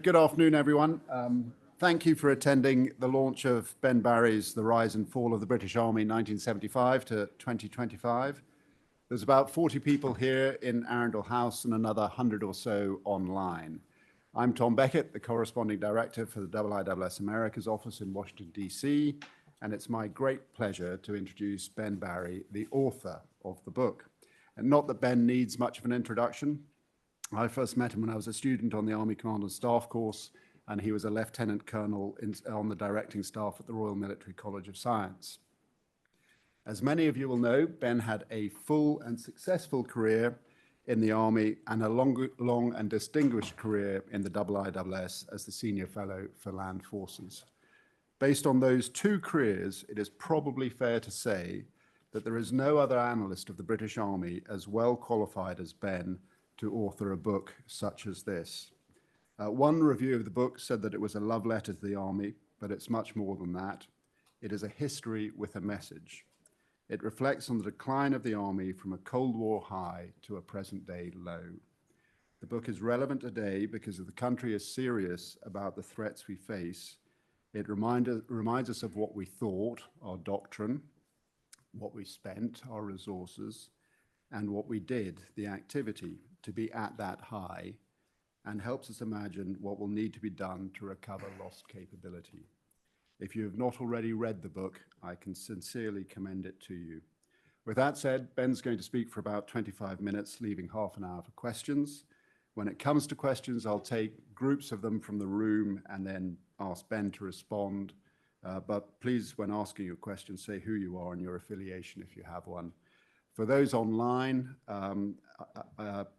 good afternoon, everyone. Thank you for attending the launch of Ben Barry's The Rise and Fall of the British Army 1975 to 2025. There's about 40 people here in Arundel House and another 100 or so online. I'm Tom Beckett, the corresponding director for the IISS Americas office in Washington, D.C., and it's my great pleasure to introduce Ben Barry, the author of the book. And not that Ben needs much of an introduction. I first met him when I was a student on the Army Command and Staff course, and he was a lieutenant colonel on the directing staff at the Royal Military College of Science. As many of you will know, Ben had a full and successful career in the Army and a long and distinguished career in the IISS as the Senior Fellow for Land Forces. Based on those two careers, it is probably fair to say that there is no other analyst of the British Army as well qualified as Ben to author a book such as this. One review of the book said that it was a love letter to the Army, but it's much more than that. It is a history with a message. It reflects on the decline of the Army from a Cold War high to a present-day low. The book is relevant today because the country is serious about the threats we face. It reminds us of what we thought, our doctrine, what we spent, our resources, and what we did, the activity, to be at that high, and helps us imagine what will need to be done to recover lost capability. If you have not already read the book, I can sincerely commend it to you. With that said, Ben's going to speak for about 25 minutes, leaving half an hour for questions. When it comes to questions, I'll take groups of them from the room and then ask Ben to respond. But please, when asking your question, say who you are and your affiliation if you have one. For those online,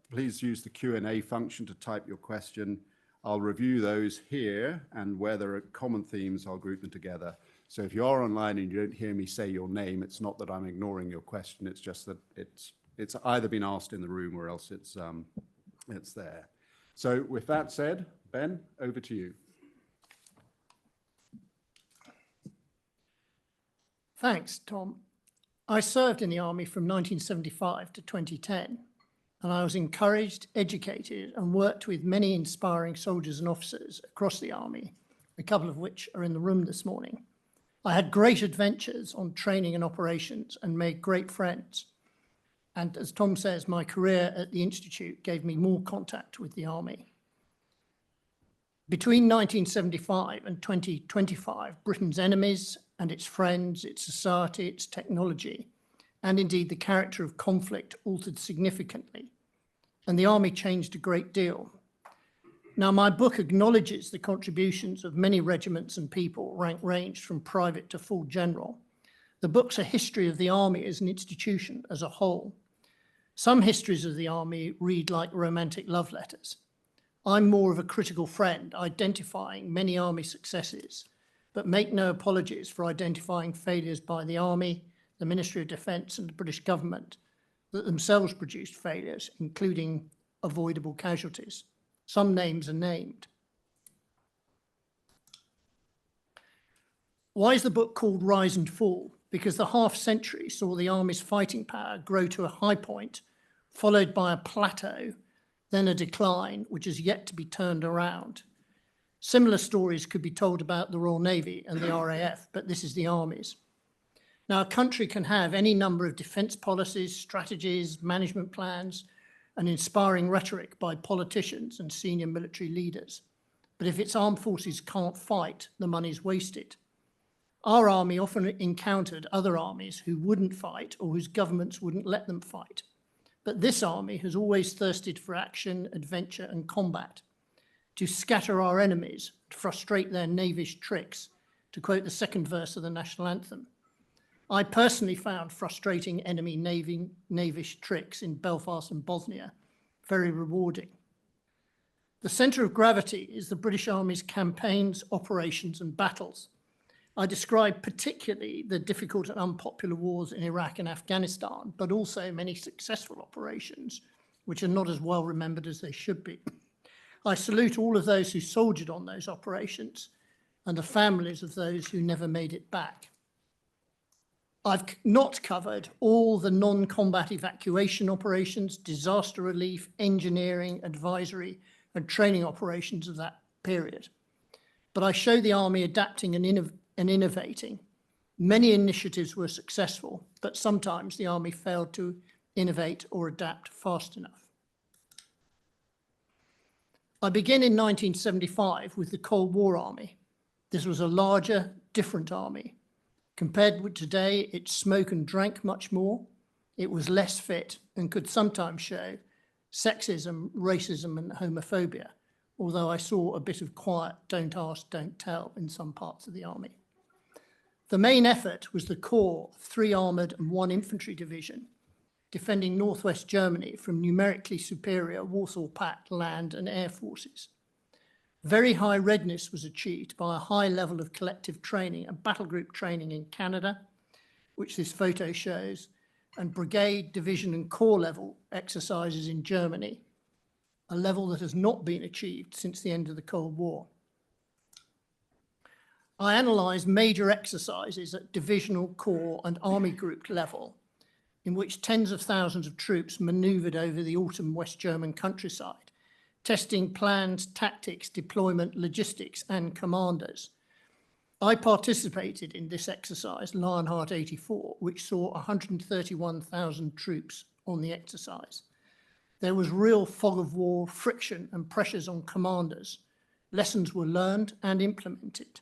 please use the Q&A function to type your question. I'll review those here, and where there are common themes, I'll group them together. So if you are online and you don't hear me say your name, it's not that I'm ignoring your question, it's just that it's either been asked in the room or else it's there. So with that said, Ben, over to you. Thanks, Tom. I served in the Army from 1975 to 2010, and I was encouraged, educated, and worked with many inspiring soldiers and officers across the Army, a couple of which are in the room this morning. I had great adventures on training and operations and made great friends. And as Tom says, my career at the Institute gave me more contact with the Army. Between 1975 and 2025, Britain's enemies and its friends, its society, its technology, and indeed the character of conflict altered significantly, and the Army changed a great deal. Now, my book acknowledges the contributions of many regiments and people, rank ranged from private to full general. The book's a history of the Army as an institution as a whole. Some histories of the Army read like romantic love letters. I'm more of a critical friend, identifying many Army successes, but make no apologies for identifying failures by the Army, the Ministry of Defence and the British government that themselves produced failures, including avoidable casualties. Some names are named. Why is the book called Rise and Fall? Because the half-century saw the Army's fighting power grow to a high point, followed by a plateau, then a decline, which is yet to be turned around. Similar stories could be told about the Royal Navy and the RAF, but this is the Army's. Now, a country can have any number of defence policies, strategies, management plans, and inspiring rhetoric by politicians and senior military leaders. But if its armed forces can't fight, the money's wasted. Our Army often encountered other armies who wouldn't fight or whose governments wouldn't let them fight. But this Army has always thirsted for action, adventure, and combat, to scatter our enemies, to frustrate their knavish tricks, to quote the second verse of the national anthem. I personally found frustrating enemy knavish tricks in Belfast and Bosnia very rewarding. The centre of gravity is the British Army's campaigns, operations, and battles. I describe particularly the difficult and unpopular wars in Iraq and Afghanistan, but also many successful operations, which are not as well remembered as they should be. I salute all of those who soldiered on those operations and the families of those who never made it back. I've not covered all the non-combat evacuation operations, disaster relief, engineering, advisory, and training operations of that period. But I show the army adapting and innovating. Many initiatives were successful, but sometimes the army failed to innovate or adapt fast enough. I begin in 1975 with the Cold War Army. This was a larger, different army. Compared with today, it smoked and drank much more. It was less fit and could sometimes show sexism, racism, and homophobia, although I saw a bit of quiet, don't ask, don't tell in some parts of the army. The main effort was the Corps, 3 armoured and 1 infantry division, defending northwest Germany from numerically superior Warsaw Pact land and air forces. Very high readiness was achieved by a high level of collective training and battle group training in Canada, which this photo shows, and brigade, division and corps level exercises in Germany, a level that has not been achieved since the end of the Cold War. I analysed major exercises at divisional, corps and army group level, in which tens of thousands of troops manoeuvred over the autumn West German countryside, testing plans, tactics, deployment, logistics, and commanders. I participated in this exercise, Lionheart 84, which saw 131,000 troops on the exercise. There was real fog of war, friction, and pressures on commanders. Lessons were learned and implemented.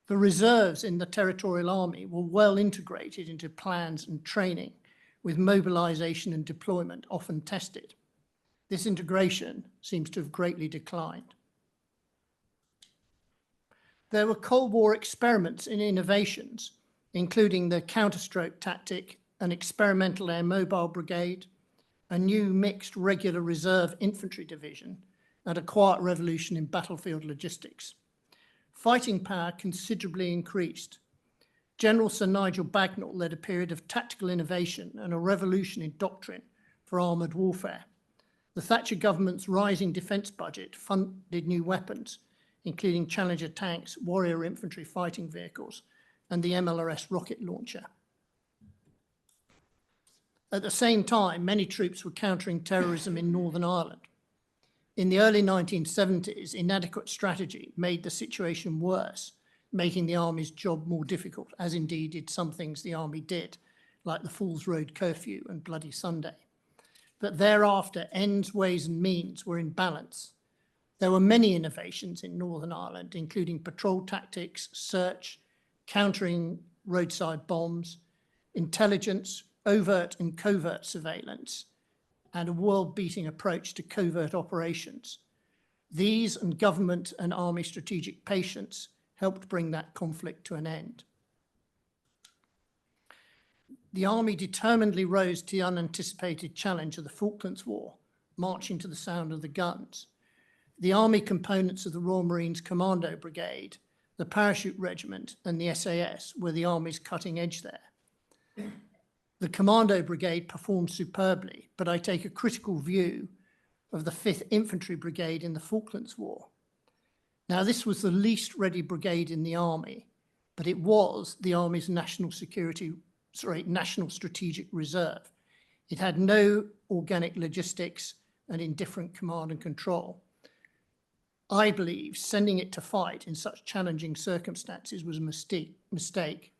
The reserves in the Territorial Army were well integrated into plans and training, with mobilisation and deployment often tested. This integration seems to have greatly declined. There were Cold War experiments in innovations, including the counterstroke tactic, an experimental air mobile brigade, a new mixed regular reserve infantry division, and a quiet revolution in battlefield logistics. Fighting power considerably increased. General Sir Nigel Bagnall led a period of tactical innovation and a revolution in doctrine for armoured warfare. The Thatcher government's rising defence budget funded new weapons, including Challenger tanks, Warrior infantry fighting vehicles, and the MLRS rocket launcher. At the same time, many troops were countering terrorism in Northern Ireland. In the early 1970s, inadequate strategy made the situation worse, making the army's job more difficult, as indeed did some things the army did, like the Falls Road curfew and Bloody Sunday. But thereafter, ends, ways and means were in balance. There were many innovations in Northern Ireland, including patrol tactics, search, countering roadside bombs, intelligence, overt and covert surveillance, and a world-beating approach to covert operations. These and government and army strategic patience helped bring that conflict to an end. The army determinedly rose to the unanticipated challenge of the Falklands War, marching to the sound of the guns. The army components of the Royal Marines Commando Brigade, the Parachute Regiment and the SAS were the army's cutting edge there. The Commando Brigade performed superbly, but I take a critical view of the 5th Infantry Brigade in the Falklands War. Now, this was the least ready brigade in the army, but it was the army's national strategic reserve. It had no organic logistics and indifferent command and control. I believe sending it to fight in such challenging circumstances was a mistake,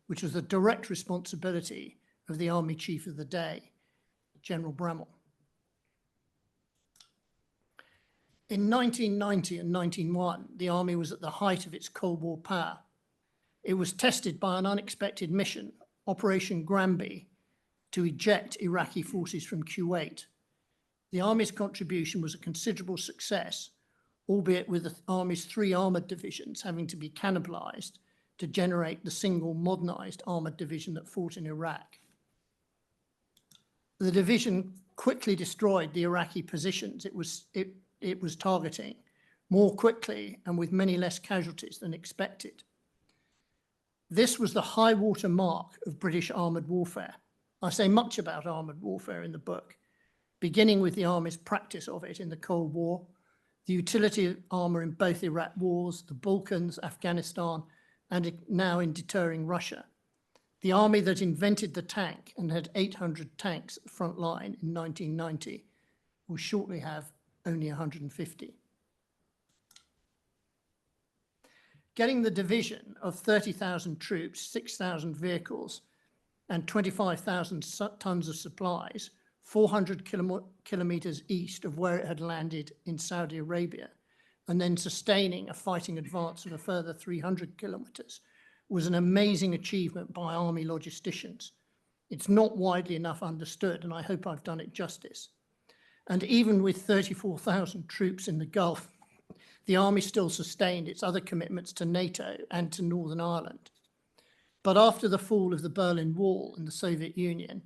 which was the direct responsibility of the Army Chief of the day, General Bramall. In 1990 and 1991, the Army was at the height of its Cold War power. It was tested by an unexpected mission, Operation Granby, to eject Iraqi forces from Kuwait. The Army's contribution was a considerable success, albeit with the Army's 3 armoured divisions having to be cannibalised to generate the single modernised armoured division that fought in Iraq. The division quickly destroyed the Iraqi positions it was targeting, more quickly and with many less casualties than expected. This was the high water mark of British armoured warfare. I say much about armoured warfare in the book, beginning with the Army's practice of it in the Cold War, the utility of armour in both Iraq wars, the Balkans, Afghanistan, and now in deterring Russia. The army that invented the tank and had 800 tanks at the front line in 1990 will shortly have only 150. getting the division of 30,000 troops, 6,000 vehicles, and 25,000 tons of supplies 400 kilometers east of where it had landed in Saudi Arabia, and then sustaining a fighting advance of a further 300 kilometers, was an amazing achievement by army logisticians. It's not widely enough understood, and I hope I've done it justice. And even with 34,000 troops in the Gulf, the army still sustained its other commitments to NATO and to Northern Ireland. But after the fall of the Berlin Wall and the Soviet Union,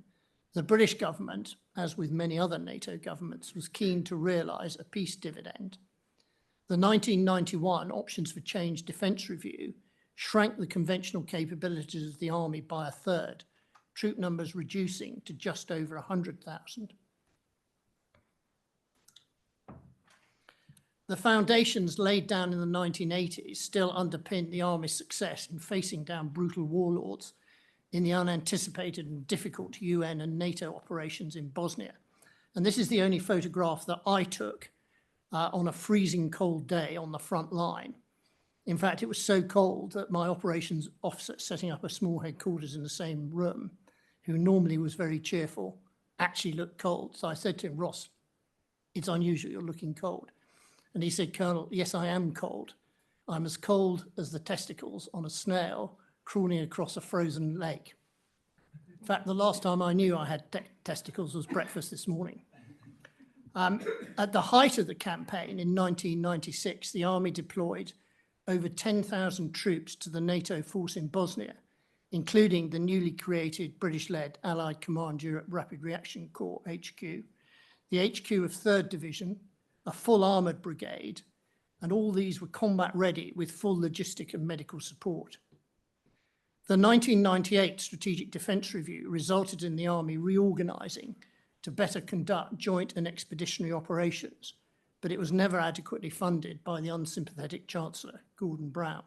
the British government, as with many other NATO governments, was keen to realise a peace dividend. The 1991 Options for Change Defence Review shrank the conventional capabilities of the army by a third, troop numbers reducing to just over 100,000. The foundations laid down in the 1980s still underpin the army's success in facing down brutal warlords in the unanticipated and difficult UN and NATO operations in Bosnia. And this is the only photograph that I took on a freezing cold day on the front line. In fact, it was so cold that my operations officer setting up a small headquarters in the same room, who normally was very cheerful, actually looked cold. So I said to him, "Ross, it's unusual, you're looking cold." And he said, "Colonel, yes, I am cold. I'm as cold as the testicles on a snail crawling across a frozen lake." In fact, the last time I knew I had testicles was breakfast this morning. At the height of the campaign in 1996, the army deployed over 10,000 troops to the NATO force in Bosnia, including the newly created British-led Allied Command Europe Rapid Reaction Corps, HQ, the HQ of 3rd Division, a full armoured brigade, and all these were combat ready with full logistic and medical support. The 1998 Strategic Defence Review resulted in the army reorganising to better conduct joint and expeditionary operations, but it was never adequately funded by the unsympathetic Chancellor, Gordon Brown.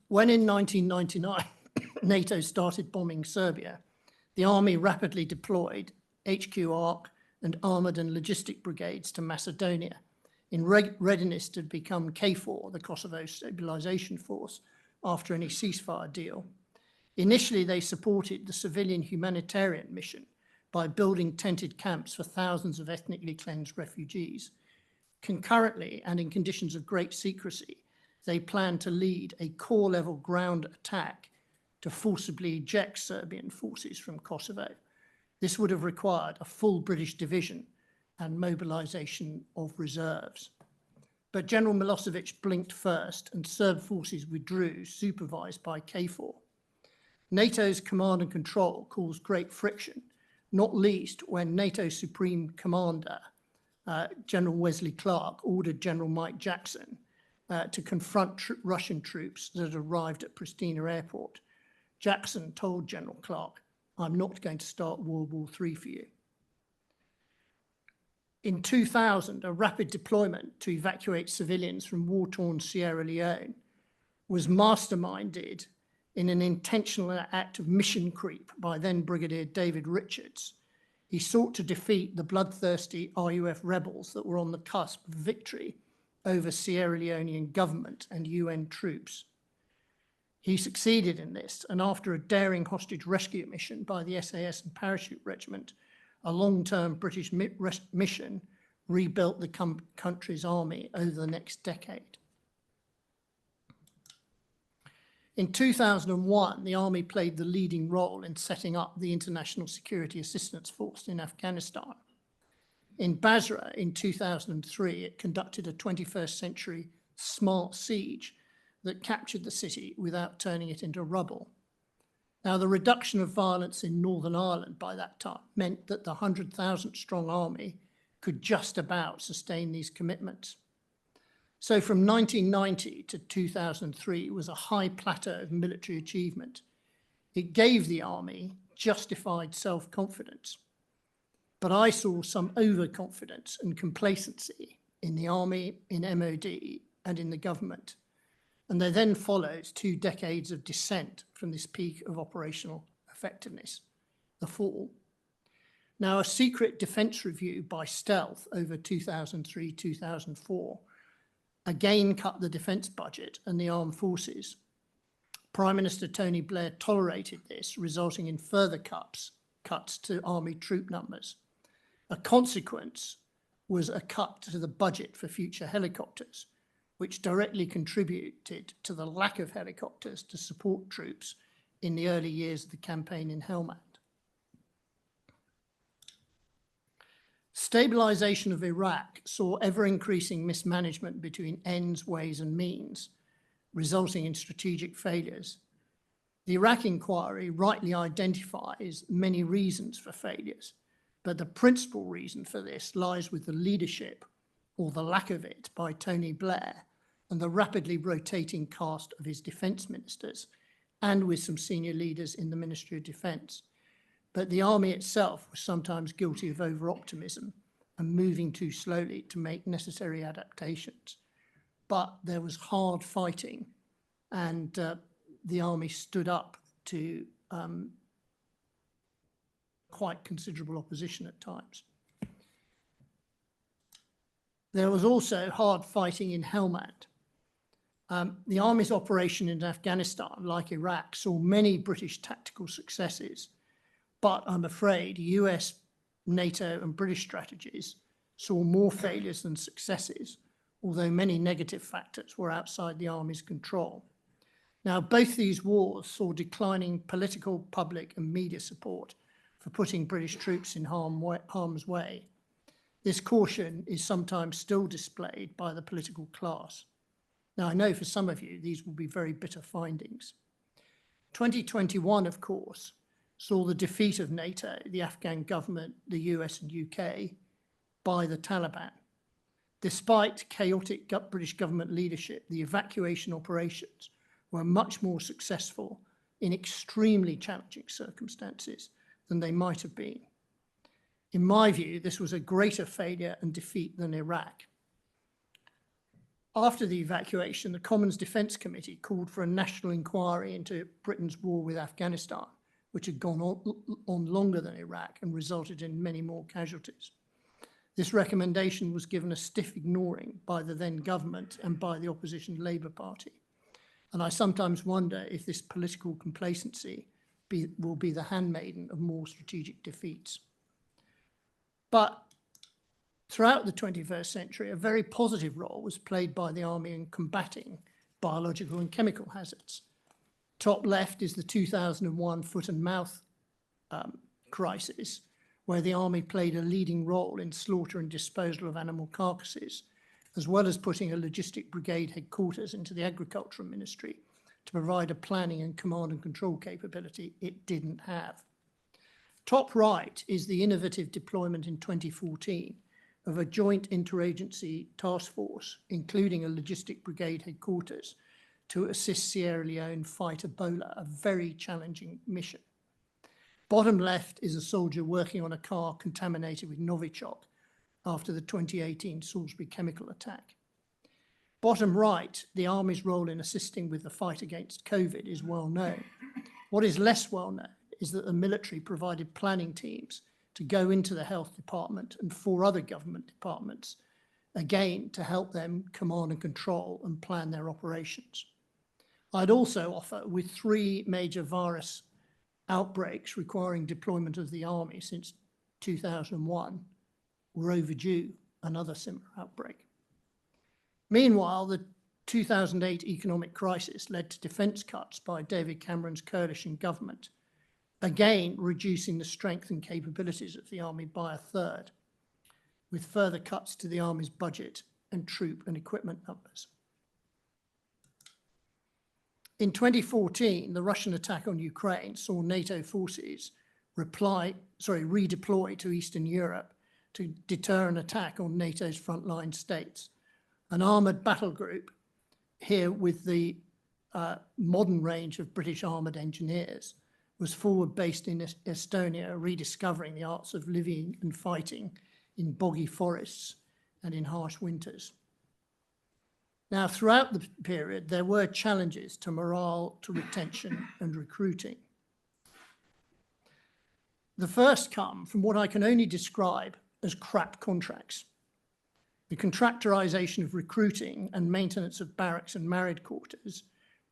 When in 1999, NATO started bombing Serbia, the army rapidly deployed HQ ARC and armoured and logistic brigades to Macedonia in readiness to become KFOR, the Kosovo Stabilisation Force, after any ceasefire deal. Initially, they supported the civilian humanitarian mission by building tented camps for thousands of ethnically cleansed refugees. Concurrently, and in conditions of great secrecy, they planned to lead a corps-level ground attack to forcibly eject Serbian forces from Kosovo. This would have required a full British division and mobilisation of reserves. But General Milosevic blinked first and Serb forces withdrew, supervised by KFOR. NATO's command and control caused great friction, not least when NATO Supreme Commander, General Wesley Clark, ordered General Mike Jackson to confront Russian troops that had arrived at Pristina Airport. Jackson told General Clark, "I'm not going to start World War III for you." In 2000, a rapid deployment to evacuate civilians from war-torn Sierra Leone was masterminded in an intentional act of mission creep by then Brigadier David Richards. He sought to defeat the bloodthirsty RUF rebels that were on the cusp of victory over Sierra Leonean government and UN troops. He succeeded in this, and after a daring hostage rescue mission by the SAS and Parachute Regiment, a long-term British mission rebuilt the country's army over the next decade. In 2001, the army played the leading role in setting up the International Security Assistance Force in Afghanistan. In Basra in 2003, it conducted a 21st century smart siege that captured the city without turning it into rubble. Now, the reduction of violence in Northern Ireland by that time meant that the 100,000 strong army could just about sustain these commitments. So from 1990 to 2003 was a high plateau of military achievement. It gave the army justified self-confidence. But I saw some overconfidence and complacency in the army, in MOD, and in the government. And there then follows 2 decades of descent from this peak of operational effectiveness, the fall. Now, a secret defence review by stealth over 2003-2004 again cut the defence budget and the armed forces. Prime Minister Tony Blair tolerated this, resulting in further cuts to army troop numbers. A consequence was a cut to the budget for future helicopters, which directly contributed to the lack of helicopters to support troops in the early years of the campaign in Helmand. Stabilisation of Iraq saw ever-increasing mismanagement between ends, ways and means, resulting in strategic failures. The Iraq inquiry rightly identifies many reasons for failures, but the principal reason for this lies with the leadership, or the lack of it, by Tony Blair and the rapidly rotating cast of his defence ministers, and with some senior leaders in the Ministry of Defence. But the army itself was sometimes guilty of over-optimism and moving too slowly to make necessary adaptations. But there was hard fighting, and the army stood up to quite considerable opposition at times. There was also hard fighting in Helmand. The army's operation in Afghanistan, like Iraq, saw many British tactical successes, but I'm afraid US, NATO and British strategies saw more failures than successes, although many negative factors were outside the army's control. Now, both these wars saw declining political, public and media support for putting British troops in harm's way. This caution is sometimes still displayed by the political class. Now, I know for some of you, these will be very bitter findings. 2021, of course, saw the defeat of NATO, the Afghan government, the US and UK by the Taliban. Despite chaotic British government leadership, the evacuation operations were much more successful in extremely challenging circumstances than they might have been. In my view, this was a greater failure and defeat than Iraq. After the evacuation, the Commons Defence Committee called for a national inquiry into Britain's war with Afghanistan, which had gone on longer than Iraq and resulted in many more casualties. This recommendation was given a stiff ignoring by the then government and by the opposition Labour Party. And I sometimes wonder if this political complacency will be the handmaiden of more strategic defeats. But throughout the 21st century, a very positive role was played by the army in combating biological and chemical hazards. Top left is the 2001 foot and mouth crisis, where the army played a leading role in slaughter and disposal of animal carcasses, as well as putting a logistic brigade headquarters into the Agricultural Ministry to provide a planning and command and control capability it didn't have. Top right is the innovative deployment in 2014 of a joint interagency task force, including a logistic brigade headquarters, to assist Sierra Leone fight Ebola, a very challenging mission. Bottom left is a soldier working on a car contaminated with Novichok after the 2018 Salisbury chemical attack. Bottom right, the army's role in assisting with the fight against COVID is well known. What is less well known is that the military provided planning teams to go into the health department and 4 other government departments, again, to help them command and control and plan their operations. I'd also offer, with 3 major virus outbreaks requiring deployment of the army since 2001, we're overdue another similar outbreak. Meanwhile, the 2008 economic crisis led to defence cuts by David Cameron's coalition government, again reducing the strength and capabilities of the army by 1/3, with further cuts to the army's budget and troop and equipment numbers. In 2014, the Russian attack on Ukraine saw NATO forces redeploy to Eastern Europe to deter an attack on NATO's frontline states. An armoured battle group, here with the modern range of British armoured engineers, was forward based in Estonia, rediscovering the arts of living and fighting in boggy forests and in harsh winters. Now, throughout the period, there were challenges to morale, to retention and recruiting. The first come from what I can only describe as crap contracts. the contractorisation of recruiting and maintenance of barracks and married quarters,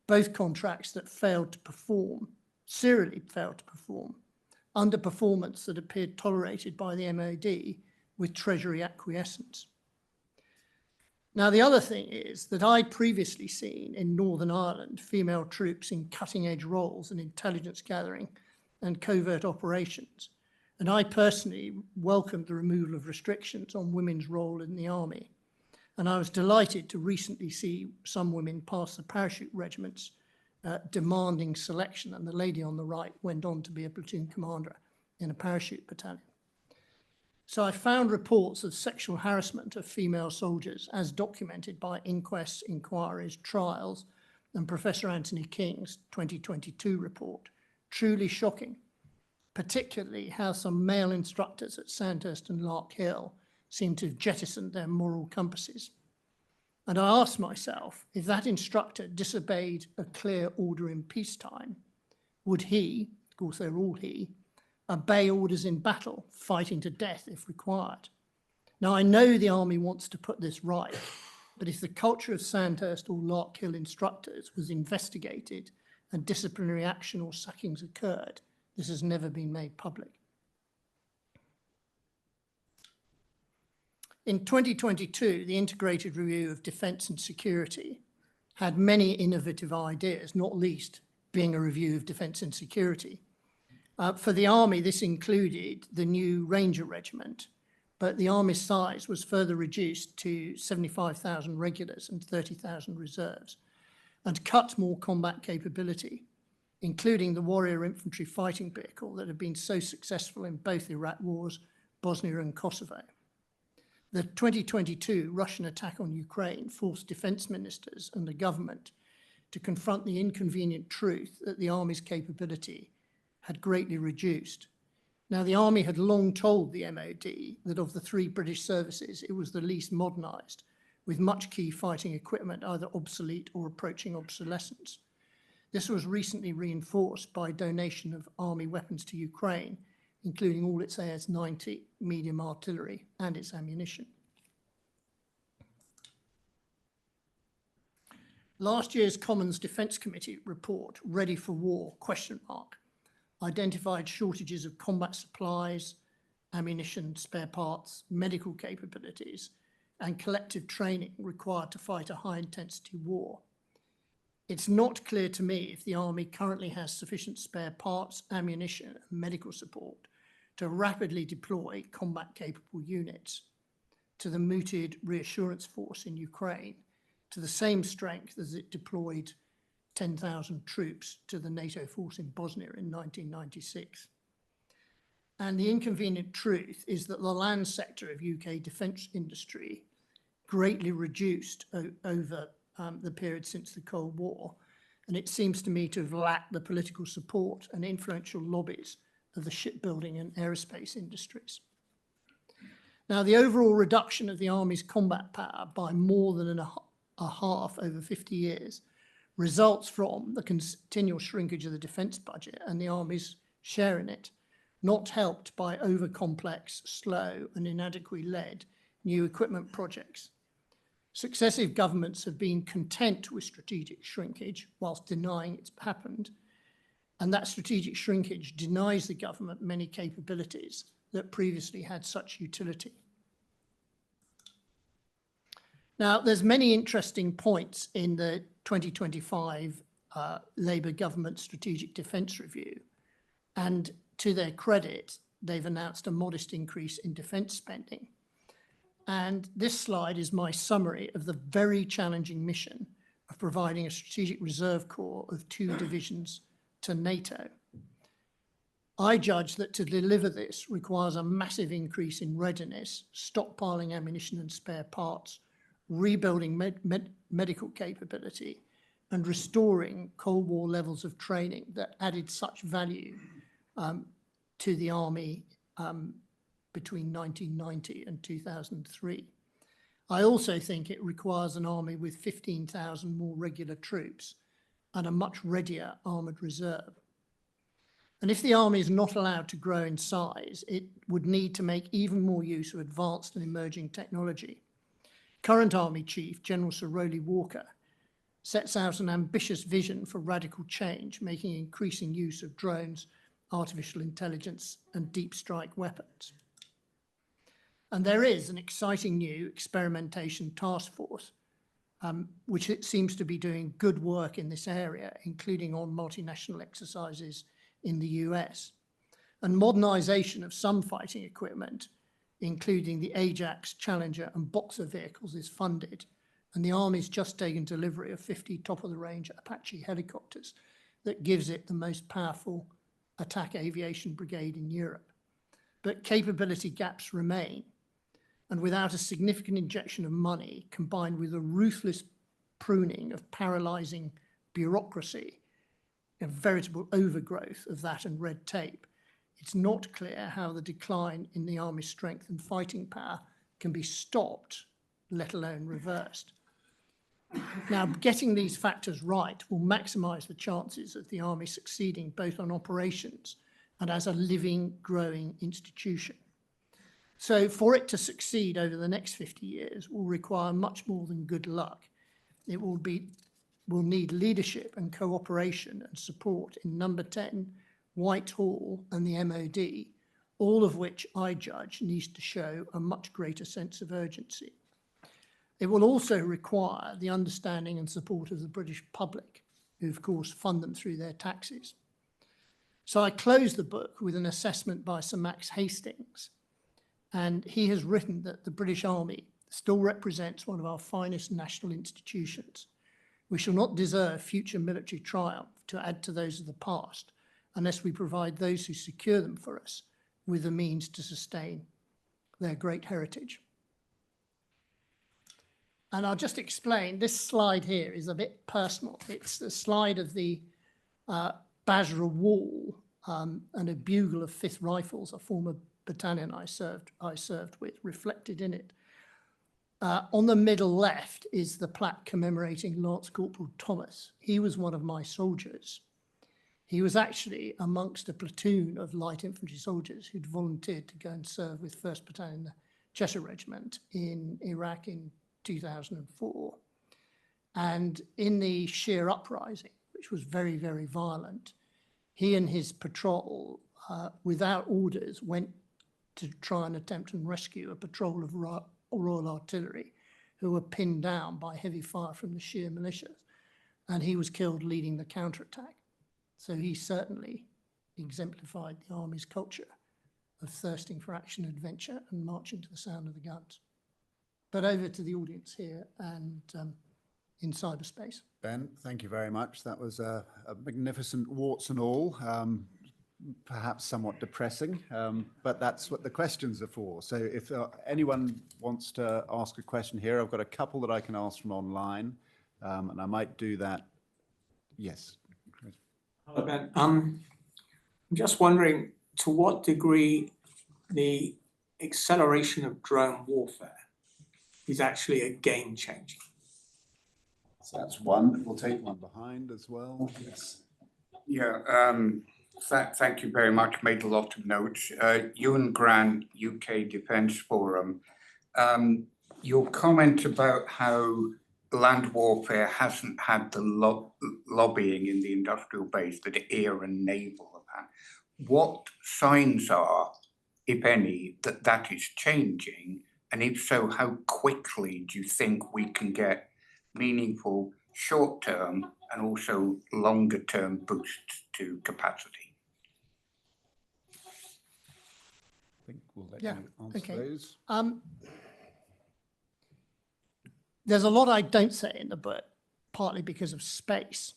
both contracts that failed to perform, serially failed to perform, underperformance that appeared tolerated by the MOD with Treasury acquiescence. Now, the other thing is that I'd previously seen in Northern Ireland female troops in cutting-edge roles in intelligence gathering and covert operations, and I personally welcomed the removal of restrictions on women's role in the army. And I was delighted to recently see some women pass the parachute regiments demanding selection, and the lady on the right went on to be a platoon commander in a parachute battalion. So I found reports of sexual harassment of female soldiers as documented by inquests, inquiries, trials, and Professor Anthony King's 2022 report truly shocking, particularly how some male instructors at Sandhurst and Lark Hill seem to have jettisoned their moral compasses. And I asked myself, if that instructor disobeyed a clear order in peacetime, would he, of course they're all he, obey orders in battle, fighting to death if required? Now, I know the army wants to put this right, but if the culture of Sandhurst or Lark Hill instructors was investigated and disciplinary action or sackings occurred, this has never been made public. In 2022, the Integrated Review of Defence and Security had many innovative ideas, not least being a review of defence and security. For the Army, this included the new Ranger Regiment, but the Army's size was further reduced to 75,000 regulars and 30,000 reserves, and cut more combat capability, including the Warrior Infantry Fighting Vehicle that had been so successful in both Iraq wars, Bosnia and Kosovo. The 2022 Russian attack on Ukraine forced defence ministers and the government to confront the inconvenient truth that the Army's capability had greatly reduced. Now, the Army had long told the MOD that of the three British services, it was the least modernised, with much key fighting equipment either obsolete or approaching obsolescence. This was recently reinforced by donation of Army weapons to Ukraine, including all its AS-90 medium artillery and its ammunition. Last year's Commons Defence Committee report, Ready for War, ? Identified shortages of combat supplies, ammunition, spare parts, medical capabilities, and collective training required to fight a high-intensity war. It's not clear to me if the Army currently has sufficient spare parts, ammunition, and medical support to rapidly deploy combat-capable units to the mooted reassurance force in Ukraine to the same strength as it deployed 10,000 troops to the NATO force in Bosnia in 1996. And the inconvenient truth is that the land sector of UK defence industry greatly reduced over the period since the Cold War, and it seems to me to have lacked the political support and influential lobbies of the shipbuilding and aerospace industries. Now, the overall reduction of the Army's combat power by more than a half over 50 years results from the continual shrinkage of the defence budget and the Army's share in it, not helped by over-complex, slow and inadequately led new equipment projects. Successive governments have been content with strategic shrinkage whilst denying it's happened, and that strategic shrinkage denies the government many capabilities that previously had such utility. Now, there's many interesting points in the 2025 Labour government Strategic Defence Review, and to their credit, they've announced a modest increase in defence spending. And this slide is my summary of the very challenging mission of providing a strategic reserve corps of 2 divisions to NATO. I judge that to deliver this requires a massive increase in readiness, stockpiling ammunition and spare parts, rebuilding medical capability, and restoring Cold War levels of training that added such value to the Army between 1990 and 2003. I also think it requires an Army with 15,000 more regular troops and a much readier armoured reserve. And if the Army is not allowed to grow in size, it would need to make even more use of advanced and emerging technology. Current Army Chief, General Sir Rowley Walker, sets out an ambitious vision for radical change, making increasing use of drones, artificial intelligence, and deep strike weapons. And there is an exciting new experimentation task force, which it seems to be doing good work in this area, including on multinational exercises in the US. And modernization of some fighting equipment, including the Ajax, Challenger, and Boxer vehicles, is funded. And the Army's just taken delivery of 50 top-of-the-range Apache helicopters that gives it the most powerful attack aviation brigade in Europe. But capability gaps remain. And without a significant injection of money, combined with a ruthless pruning of paralyzing bureaucracy, a veritable overgrowth of that and red tape, it's not clear how the decline in the Army's strength and fighting power can be stopped, let alone reversed. Now, getting these factors right will maximise the chances of the Army succeeding both on operations and as a living, growing institution. So for it to succeed over the next 50 years will require much more than good luck. It will need leadership and cooperation and support in Number 10, Whitehall and the MOD, all of which I judge needs to show a much greater sense of urgency. It will also require the understanding and support of the British public, who of course fund them through their taxes. So I close the book with an assessment by Sir Max Hastings, and he has written that the British Army still represents one of our finest national institutions. We shall not deserve future military triumph to add to those of the past unless we provide those who secure them for us with the means to sustain their great heritage. And I'll just explain, this slide here is a bit personal. It's the slide of the Basra Wall and a bugle of 5th Rifles, a former battalion I served with, reflected in it. On the middle left is the plaque commemorating Lance Corporal Thomas. He was one of my soldiers. He was actually amongst a platoon of light infantry soldiers who'd volunteered to go and serve with 1st Battalion, the Cheshire Regiment in Iraq in 2004. And in the Sheer Uprising, which was very, very violent, he and his patrol, without orders, went to try and attempt and rescue a patrol of Royal Artillery who were pinned down by heavy fire from the Sheer militias. And he was killed leading the counterattack. So he certainly exemplified the Army's culture of thirsting for action and adventure and marching to the sound of the guns. But over to the audience here and in cyberspace. Ben, thank you very much. That was a magnificent warts and all, perhaps somewhat depressing, but that's what the questions are for. So if anyone wants to ask a question here, I've got a couple that I can ask from online, and I might do that. Yes. Hello, Ben. I'm just wondering to what degree the acceleration of drone warfare is actually a game changer. So that's one. We'll take one behind as well. Yes. Yeah, thank you very much. Made a lot of notes. Ewan Grant, UK Defence Forum. Your comment about how land warfare hasn't had the lobbying in the industrial base that air and naval have had. What signs are, if any, that that is changing? And if so, how quickly do you think we can get meaningful short-term and also longer-term boosts to capacity? I think we'll let you answer those. There's a lot I don't say in the book, partly because of space.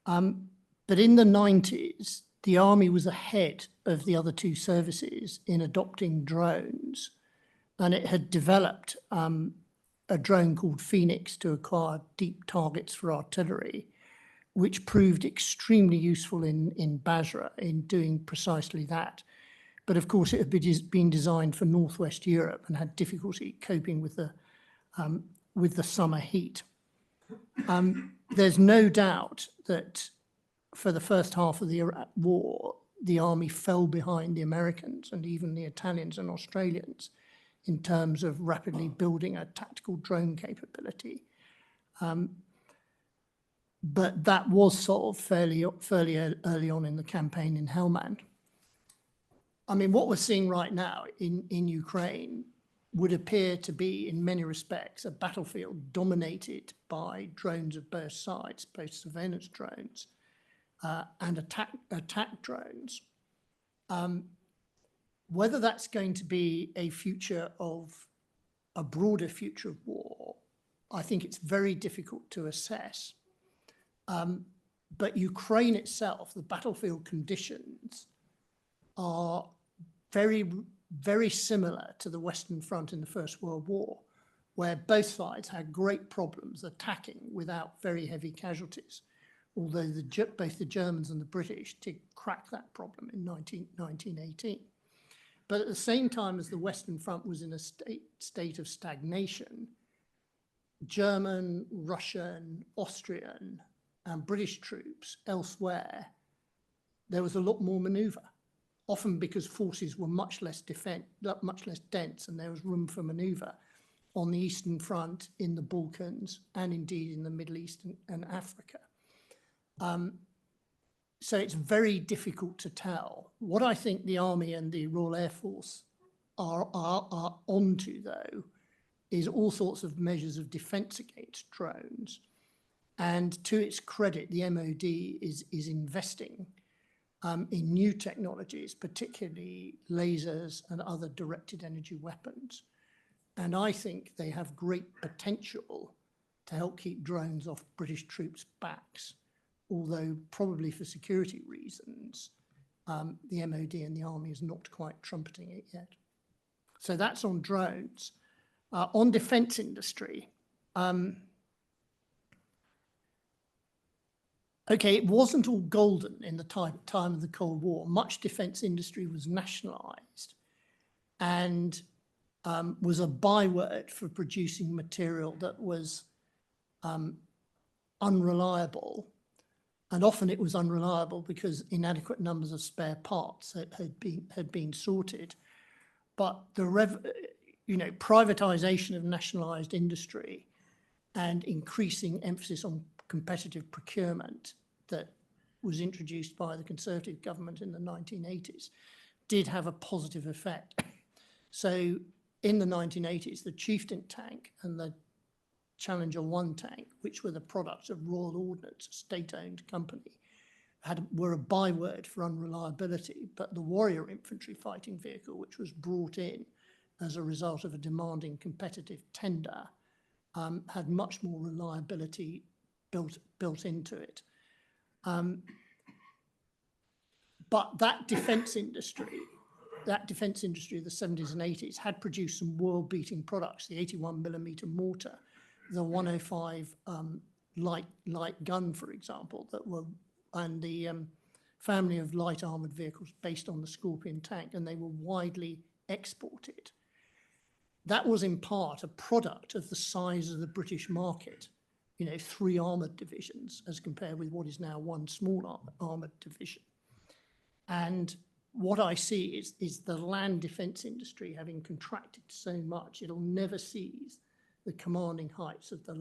But in the 90s, the Army was ahead of the other two services in adopting drones. And it had developed a drone called Phoenix to acquire deep targets for artillery, which proved extremely useful in Basra in doing precisely that. But of course, it had been designed for Northwest Europe and had difficulty coping with the summer heat. There's no doubt that for the first half of the Iraq War, the Army fell behind the Americans and even the Italians and Australians in terms of rapidly building a tactical drone capability. But that was solved fairly early on in the campaign in Helmand. I mean, what we're seeing right now in Ukraine would appear to be, in many respects, a battlefield dominated by drones of both sides, both surveillance drones and attack drones. Whether that's going to be a future of a broader future of war, I think it's very difficult to assess. But Ukraine itself, the battlefield conditions are very, very similar to the Western Front in the First World War, where both sides had great problems attacking without very heavy casualties, although both the Germans and the British did crack that problem in 1918. But at the same time as the Western Front was in a state of stagnation, German, Russian, Austrian, and British troops elsewhere, there was a lot more maneuver, often because forces were much less dense, and there was room for maneuver on the Eastern Front, in the Balkans, and indeed in the Middle East and Africa. So it's very difficult to tell. What I think the Army and the Royal Air Force are onto, though, is all sorts of measures of defence against drones. And to its credit, the MOD is investing in new technologies, particularly lasers and other directed energy weapons. And I think they have great potential to help keep drones off British troops' backs, although probably for security reasons, the MOD and the Army is not quite trumpeting it yet. So that's on drones. On defence industry, okay, it wasn't all golden in the time of the Cold War. Much defence industry was nationalised and was a byword for producing material that was unreliable. And often it was unreliable because inadequate numbers of spare parts had been sorted. But the privatisation of nationalised industry and increasing emphasis on competitive procurement that was introduced by the Conservative government in the 1980s did have a positive effect. So in the 1980s, the Chieftain tank and the Challenger 1 tank, which were the products of Royal Ordnance, a state-owned company, were a byword for unreliability. But the Warrior infantry fighting vehicle, which was brought in as a result of a demanding competitive tender, had much more reliability built into it. But that defence industry of the 70s and 80s had produced some world-beating products, the 81mm mortar, the 105 light gun, for example, and the family of light armoured vehicles based on the Scorpion tank, and they were widely exported. That was in part a product of the size of the British market, 3 armoured divisions as compared with what is now 1 small armoured division. And what I see is the land defence industry having contracted so much, it'll never seize the commanding heights of the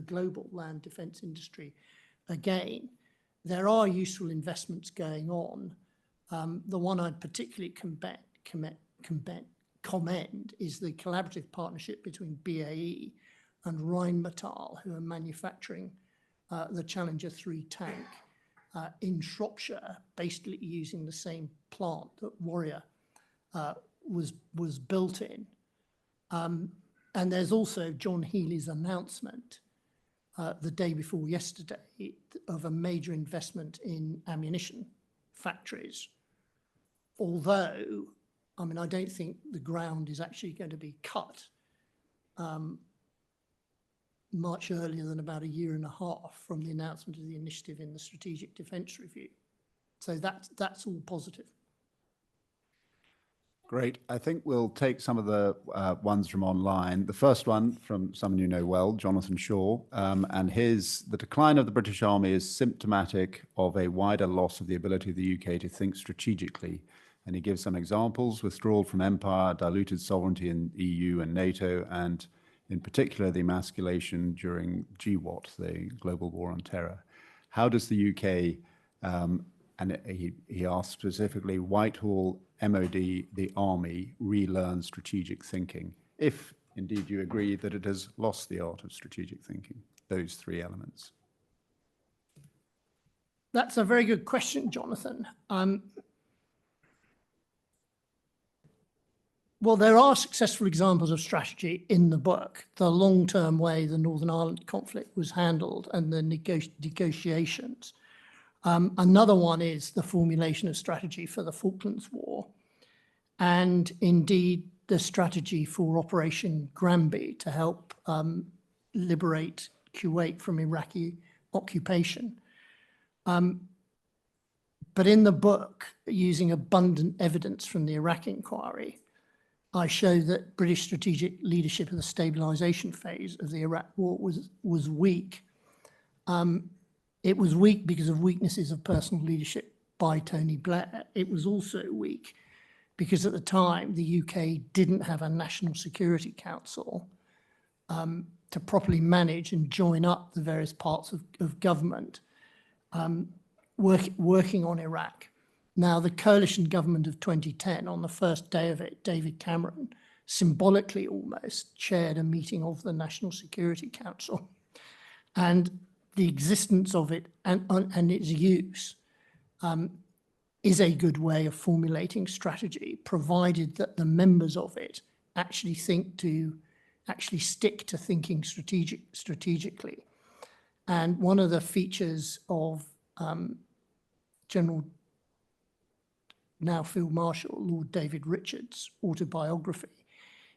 global land defence industry again. There are useful investments going on. The one I'd particularly commend is the collaborative partnership between BAE and Rheinmetall, who are manufacturing the Challenger 3 tank in Shropshire, basically using the same plant that Warrior was built in. And there's also John Healey's announcement the day before yesterday of a major investment in ammunition factories. Although, I don't think the ground is actually going to be cut much earlier than about a year and a half from the announcement of the initiative in the Strategic Defence Review. So that's all positive. Great. I think we'll take some of the ones from online. The first one from someone you know well, Jonathan Shaw, and the decline of the British Army is symptomatic of a wider loss of the ability of the UK to think strategically And he gives some examples: withdrawal from empire, diluted sovereignty in EU and NATO, and in particular the emasculation during GWOT, the Global War on Terror. How does the UK, and he asks specifically, Whitehall, MOD, the Army, relearn strategic thinking, if indeed you agree that it has lost the art of strategic thinking, those three elements? That's a very good question, Jonathan. Well, there are successful examples of strategy in the book. The long-term way the Northern Ireland conflict was handled and the negotiations. Another one is the formulation of strategy for the Falklands War, and indeed the strategy for Operation Granby to help liberate Kuwait from Iraqi occupation. But in the book, using abundant evidence from the Iraq inquiry, I show that British strategic leadership of the stabilisation phase of the Iraq war was weak. It was weak because of weaknesses of personal leadership by Tony Blair. It was also weak because at the time the UK didn't have a National Security Council to properly manage and join up the various parts of government working on Iraq. Now, the coalition government of 2010, on the first day of it, David Cameron, symbolically almost, chaired a meeting of the National Security Council. And the existence of it and its use is a good way of formulating strategy, provided that the members of it actually stick to thinking strategically. And one of the features of General now Field Marshal Lord David Richards' autobiography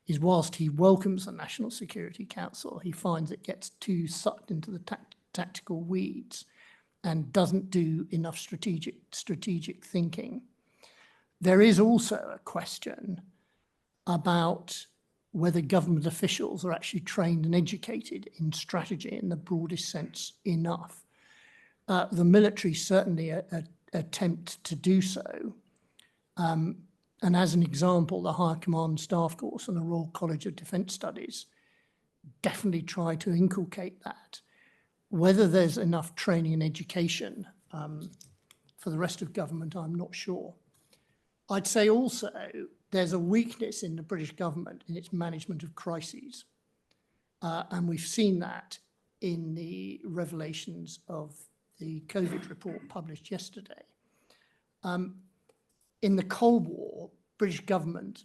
is, whilst he welcomes the National Security Council, he finds it gets too sucked into the tactical weeds and doesn't do enough strategic thinking. There is also a question about whether government officials are actually trained and educated in strategy in the broadest sense enough. The military certainly attempt to do so. And as an example, the Higher Command and Staff Course and the Royal College of Defence Studies definitely try to inculcate that. Whether there's enough training and education for the rest of government, I'm not sure. I'd say also there's a weakness in the British government in its management of crises. And we've seen that in the revelations of the COVID report published yesterday. In the Cold War, British government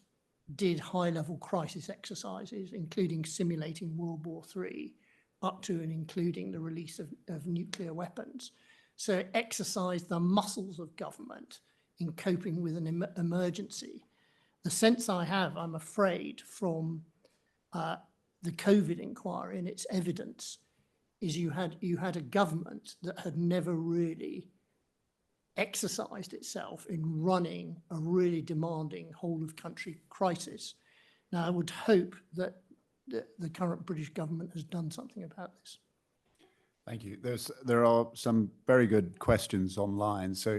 did high-level crisis exercises, including simulating World War III, up to and including the release of nuclear weapons. So it exercised the muscles of government in coping with an emergency. The sense I have, I'm afraid, from the COVID inquiry and its evidence is you had a government that had never really exercised itself in running a really demanding whole-of-country crisis. Now, I would hope that the current British government has done something about this. Thank you. There are some very good questions online. So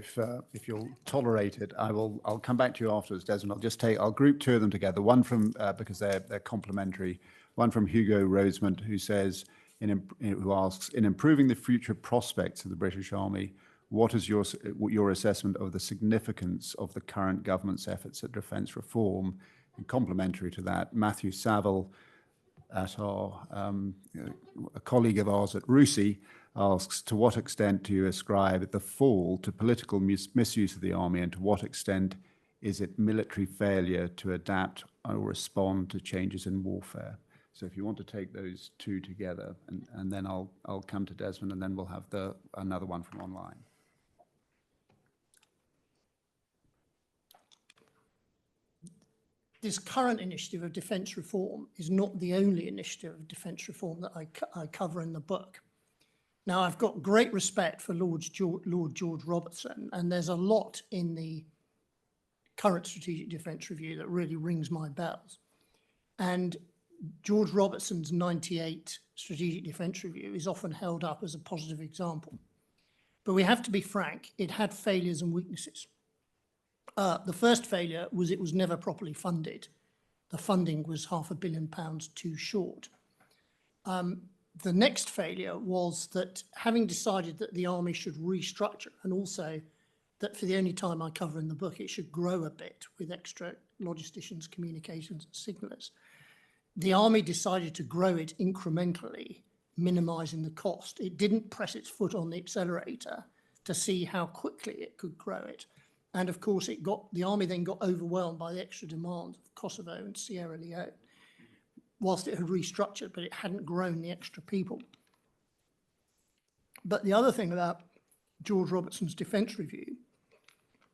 if you'll tolerate it, I'll come back to you afterwards, Desmond. I'll group two of them together. One from because they're complementary. One from Hugo Rosemont, who says, who asks, in improving the future prospects of the British Army, what is your assessment of the significance of the current government's efforts at defence reform? And complementary to that, Matthew Saville, at a colleague of ours at RUSI, asks, to what extent do you ascribe the fall to political misuse of the army, and to what extent is it military failure to adapt or respond to changes in warfare? So if you want to take those two together, and then I'll come to Desmond, and then we'll have another one from online. This current initiative of defence reform is not the only initiative of defence reform that I cover in the book. Now, I've got great respect for Lord George Robertson, and there's a lot in the current Strategic Defence Review that really rings my bells. And George Robertson's 98 Strategic Defence Review is often held up as a positive example. But we have to be frank, it had failures and weaknesses. The first failure was it was never properly funded. The funding was £500 million too short. The next failure was that having decided that the army should restructure, and also that for the only time I cover in the book, it should grow a bit with extra logisticians, communications, and signallers. The army decided to grow it incrementally, minimising the cost. It didn't press its foot on the accelerator to see how quickly it could grow it. And of course, the army then got overwhelmed by the extra demands of Kosovo and Sierra Leone, whilst it had restructured, but it hadn't grown the extra people. But the other thing about George Robertson's defence review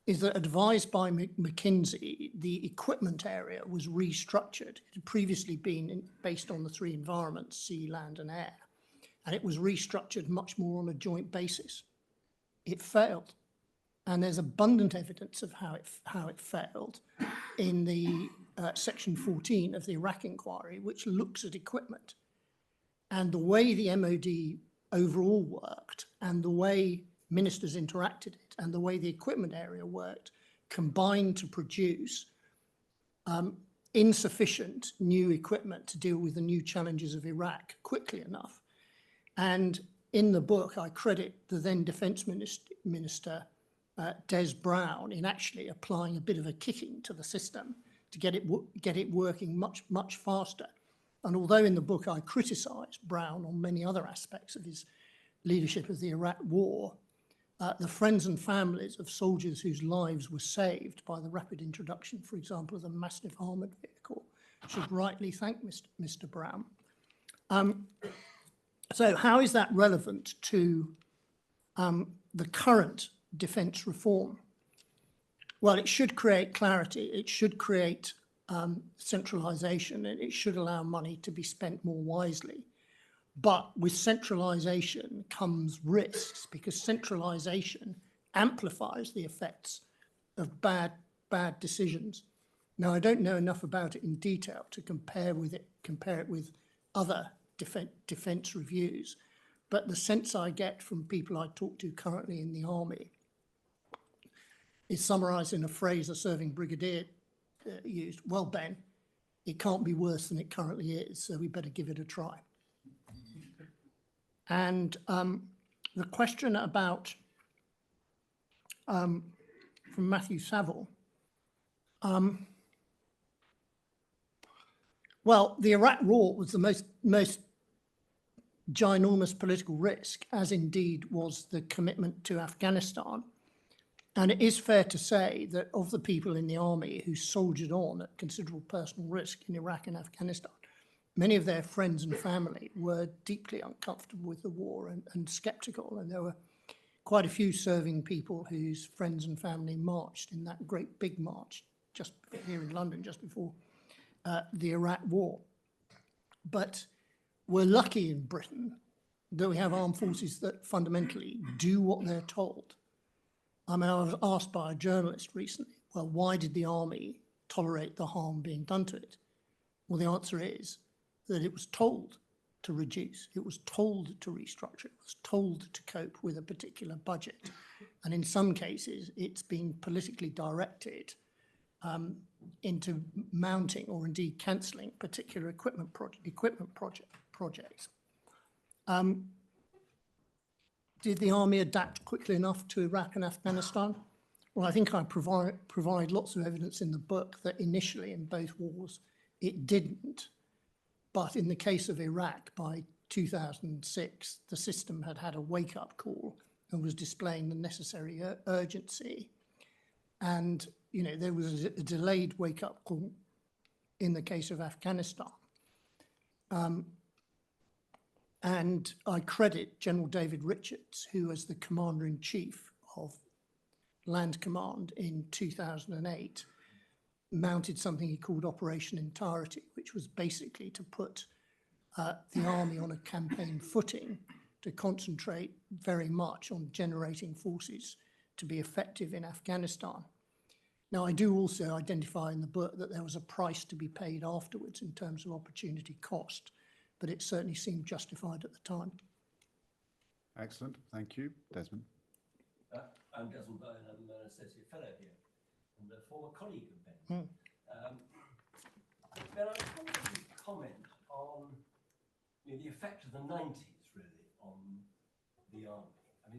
is that, advised by McKinsey, the equipment area was restructured. It had previously been based on the three environments, sea, land and air, and it was restructured much more on a joint basis. It failed, and there's abundant evidence of how it failed in the section 14 of the Iraq inquiry, which looks at equipment and the way the MOD overall worked and the way ministers interacted it and the way the equipment area worked combined to produce insufficient new equipment to deal with the new challenges of Iraq quickly enough. And in the book, I credit the then Defence Minister, Des Brown, in actually applying a bit of a kicking to the system to get it working much faster. And although in the book I criticise Brown on many other aspects of his leadership of the Iraq War, the friends and families of soldiers whose lives were saved by the rapid introduction, for example, of the massive armoured vehicle, should rightly thank Mr. Brown. So how is that relevant to the current defence reform? Well, it should create clarity, it should create centralisation, and it should allow money to be spent more wisely. But with centralisation comes risks, because centralisation amplifies the effects of bad decisions. Now, I don't know enough about it in detail to compare it with other defence reviews, but the sense I get from people I talk to currently in the army is summarised in a phrase a serving brigadier used: well, Ben, it can't be worse than it currently is, so we better give it a try. And the question about, from Matthew Saville, well, the Iraq War was the most ginormous political risk, as indeed was the commitment to Afghanistan. And it is fair to say that of the people in the army who soldiered on at considerable personal risk in Iraq and Afghanistan, many of their friends and family were deeply uncomfortable with the war and sceptical. And there were quite a few serving people whose friends and family marched in that great big march just here in London, just before the Iraq War. But we're lucky in Britain that we have armed forces that fundamentally do what they're told. I mean, I was asked by a journalist recently, well, why did the army tolerate the harm being done to it? Well, the answer is that it was told to reduce, it was told to restructure, it was told to cope with a particular budget. And in some cases, it's been politically directed into mounting or indeed cancelling particular equipment projects. Did the army adapt quickly enough to Iraq and Afghanistan? Well, I think I provide lots of evidence in the book that initially in both wars it didn't. But in the case of Iraq, by 2006, the system had a wake-up call and was displaying the necessary urgency. And, you know, there was a delayed wake-up call in the case of Afghanistan. And I credit General David Richards, who was the Commander-in-Chief of Land Command in 2008, mounted something he called Operation Entirety, which was basically to put the army on a campaign footing to concentrate very much on generating forces to be effective in Afghanistan. Now, I do also identify in the book that there was a price to be paid afterwards in terms of opportunity cost, but it certainly seemed justified at the time. Excellent, thank you. Desmond. I'm Desmond Bowen, I'm an Associate Fellow here. and a former colleague of Ben. Ben, I was wondering if you could comment on the effect of the 90s really on the army. I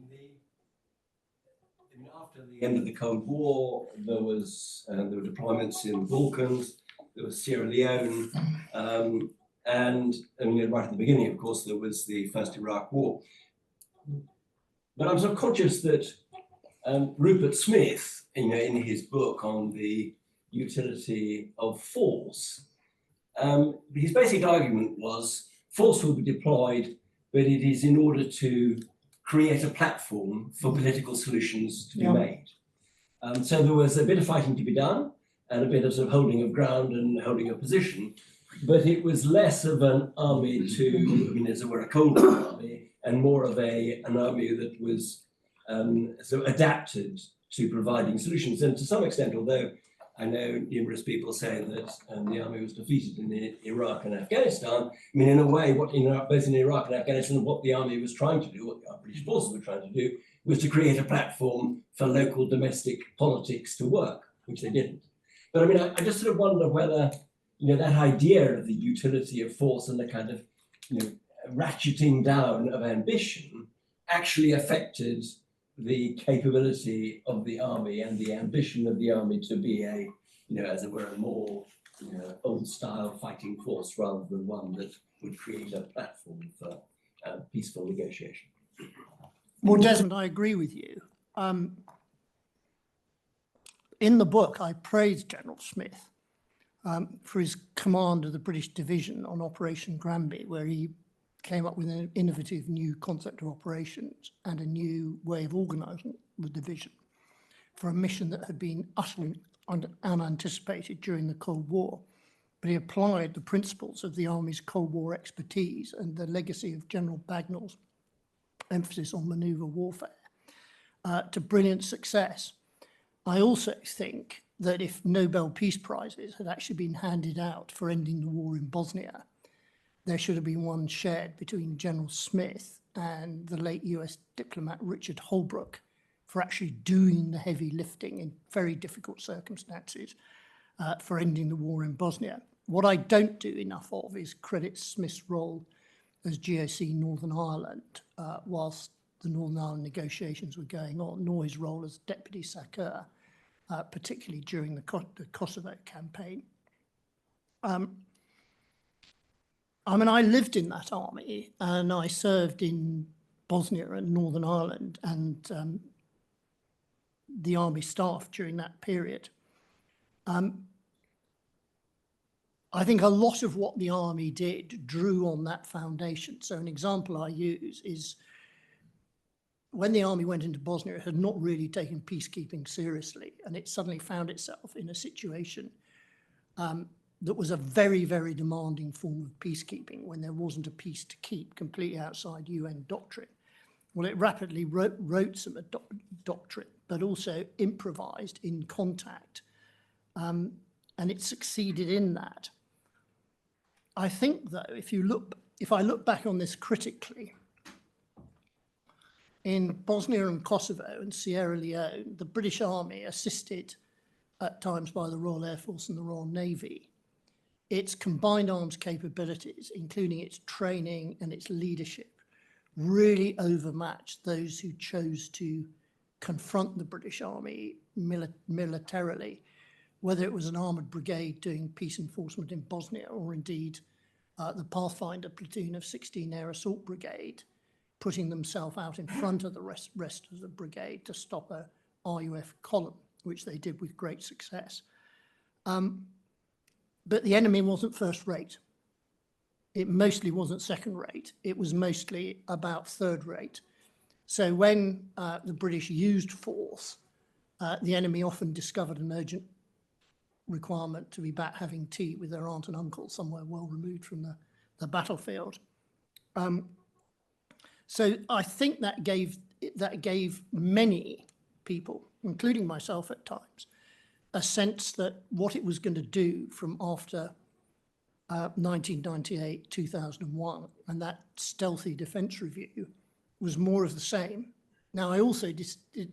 mean, after the end of the Cold War, there were deployments in the Balkans, there was Sierra Leone, and right at the beginning, of course, there was the first Iraq War. But I'm sort of conscious that Rupert Smith, in his book on the utility of force, his basic argument was force will be deployed, but it is in order to create a platform for political solutions to be made. So there was a bit of fighting to be done and a bit of sort of holding of ground and holding of position, but it was less of an army to, as it were, a Cold War army, and more of an army that was sort of adapted to providing solutions. And to some extent, although I know numerous people say that the army was defeated in Iraq and Afghanistan, in a way, both in Iraq and Afghanistan, what the army was trying to do, what the British forces were trying to do, was to create a platform for local domestic politics to work, which they didn't. But I just sort of wonder whether, that idea of the utility of force and the kind of, ratcheting down of ambition actually affected the capability of the army and the ambition of the army to be a, as it were, a more old-style fighting force rather than one that would create a platform for peaceful negotiation. Well, Desmond, I agree with you. In the book, I praised General Smith for his command of the British division on Operation Granby, where he came up with an innovative new concept of operations and a new way of organising the division for a mission that had been utterly unanticipated during the Cold War. But he applied the principles of the Army's Cold War expertise and the legacy of General Bagnall's emphasis on manoeuvre warfare to brilliant success. I also think that if Nobel Peace Prizes had actually been handed out for ending the war in Bosnia, there should have been one shared between General Smith and the late US diplomat Richard Holbrooke for actually doing the heavy lifting in very difficult circumstances for ending the war in Bosnia. What I don't do enough of is credit Smith's role as GOC Northern Ireland whilst the Northern Ireland negotiations were going on, nor his role as Deputy SACEUR, particularly during the Kosovo campaign. I lived in that army and I served in Bosnia and Northern Ireland and the army staff during that period. I think a lot of what the army did drew on that foundation. So an example I use is when the army went into Bosnia, it had not really taken peacekeeping seriously, and it suddenly found itself in a situation that was a very, very demanding form of peacekeeping when there wasn't a peace to keep, completely outside UN doctrine. Well, it rapidly wrote some doctrine, but also improvised in contact, and it succeeded in that. I think, though, if I look back on this critically, in Bosnia and Kosovo and Sierra Leone, the British Army, assisted at times by the Royal Air Force and the Royal Navy, its combined arms capabilities, including its training and its leadership, really overmatched those who chose to confront the British Army militarily, whether it was an armoured brigade doing peace enforcement in Bosnia or indeed the Pathfinder platoon of 16 Air Assault Brigade putting themselves out in front of the rest of the brigade to stop a RUF column, which they did with great success. But the enemy wasn't first rate. It mostly wasn't second rate. It was mostly about third rate. So when the British used force, the enemy often discovered an urgent requirement to be back having tea with their aunt and uncle somewhere well removed from the battlefield. So I think that gave many people, including myself at times, a sense that what it was going to do from after 1998, 2001, and that stealthy defence review was more of the same. Now, I also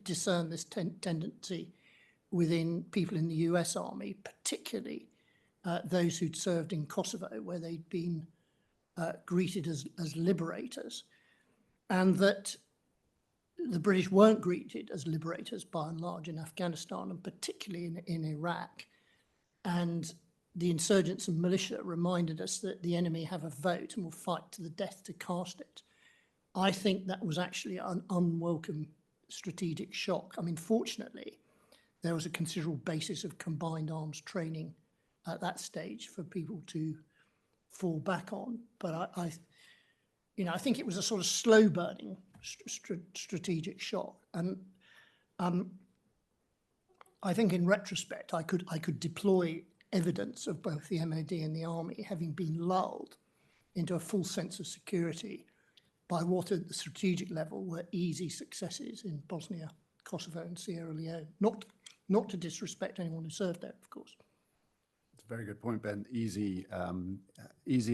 discern this tendency within people in the US Army, particularly those who'd served in Kosovo, where they'd been greeted as liberators, and that the British weren't greeted as liberators by and large in Afghanistan, and particularly in Iraq. And the insurgents and militia reminded us that the enemy have a vote and will fight to the death to cast it. I think that was actually an unwelcome strategic shock. I mean, fortunately, there was a considerable basis of combined arms training at that stage for people to fall back on. But I think it was a sort of slow burning strategic shock. And I think in retrospect, I could deploy evidence of both the MOD and the Army having been lulled into a full sense of security by what at the strategic level were easy successes in Bosnia, Kosovo and Sierra Leone. Not to disrespect anyone who served there, of course. It's a very good point, Ben. Easy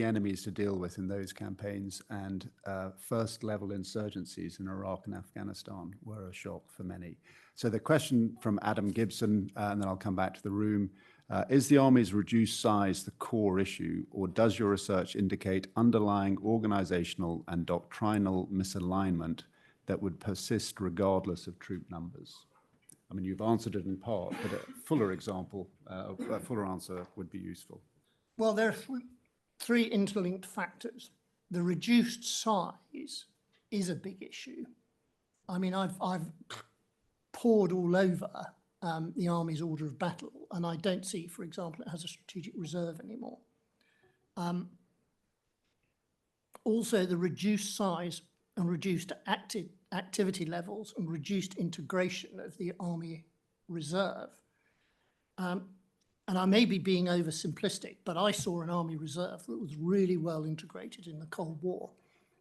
enemies to deal with in those campaigns, and first level insurgencies in Iraq and Afghanistan were a shock for many. So the question from Adam Gibson, and then I'll come back to the room, is the Army's reduced size the core issue, or does your research indicate underlying organizational and doctrinal misalignment that would persist regardless of troop numbers? I mean, you've answered it in part, but a fuller example, a fuller answer would be useful. Well, there are three interlinked factors. The reduced size is a big issue. I mean, I've pored all over the Army's order of battle, and I don't see, for example, it has a strategic reserve anymore. Also, the reduced size and reduced activity levels and reduced integration of the Army Reserve. And I may be being oversimplistic, but I saw an Army Reserve that was really well integrated in the Cold War.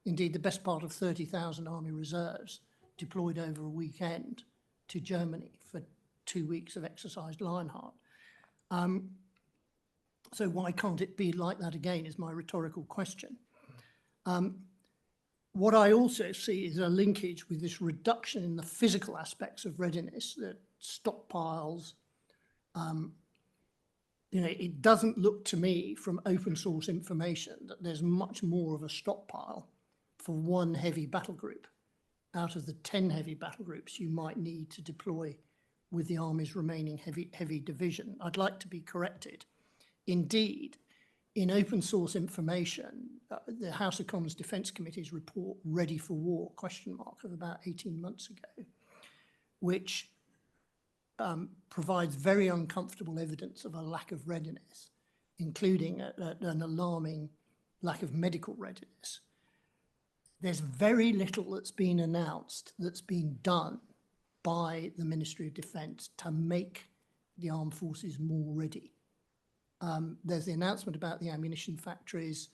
Indeed, the best part of 30,000 Army Reserves deployed over a weekend to Germany for 2 weeks of exercised Lionheart. So why can't it be like that again is my rhetorical question. What I also see is a linkage with this reduction in the physical aspects of readiness, the stockpiles. It doesn't look to me from open source information that there's much more of a stockpile for one heavy battle group out of the 10 heavy battle groups you might need to deploy with the Army's remaining heavy division. I'd like to be corrected. Indeed, in open source information, the House of Commons Defence Committee's report, Ready for War, of about 18 months ago, which provides very uncomfortable evidence of a lack of readiness, including an alarming lack of medical readiness. There's very little that's been announced that's been done by the Ministry of Defence to make the armed forces more ready. There's the announcement about the ammunition factories.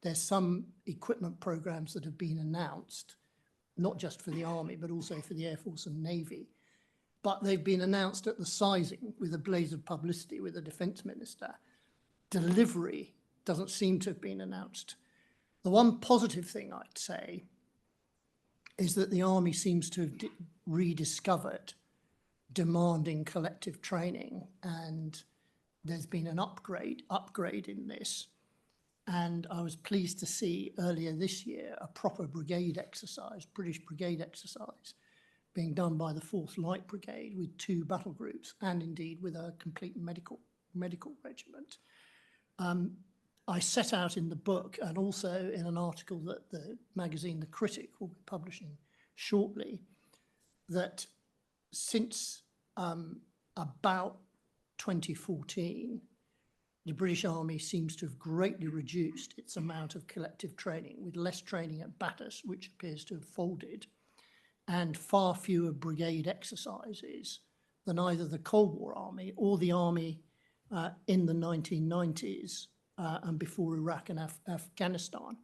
There's some equipment programs that have been announced, not just for the Army, but also for the Air Force and Navy. But they've been announced at the sizing with a blaze of publicity with the Defence Minister. Delivery doesn't seem to have been announced. The one positive thing I'd say is that the Army seems to have rediscovered demanding collective training, and there's been an upgrade in this. And I was pleased to see earlier this year a proper brigade exercise, British brigade exercise, being done by the 4th Light Brigade with 2 battle groups and indeed with a complete medical regiment. I set out in the book and also in an article that the magazine The Critic will be publishing shortly that since about 2014, the British Army seems to have greatly reduced its amount of collective training, with less training at Battus, which appears to have folded, and far fewer brigade exercises than either the Cold War Army or the Army in the 1990s and before Iraq and Afghanistan.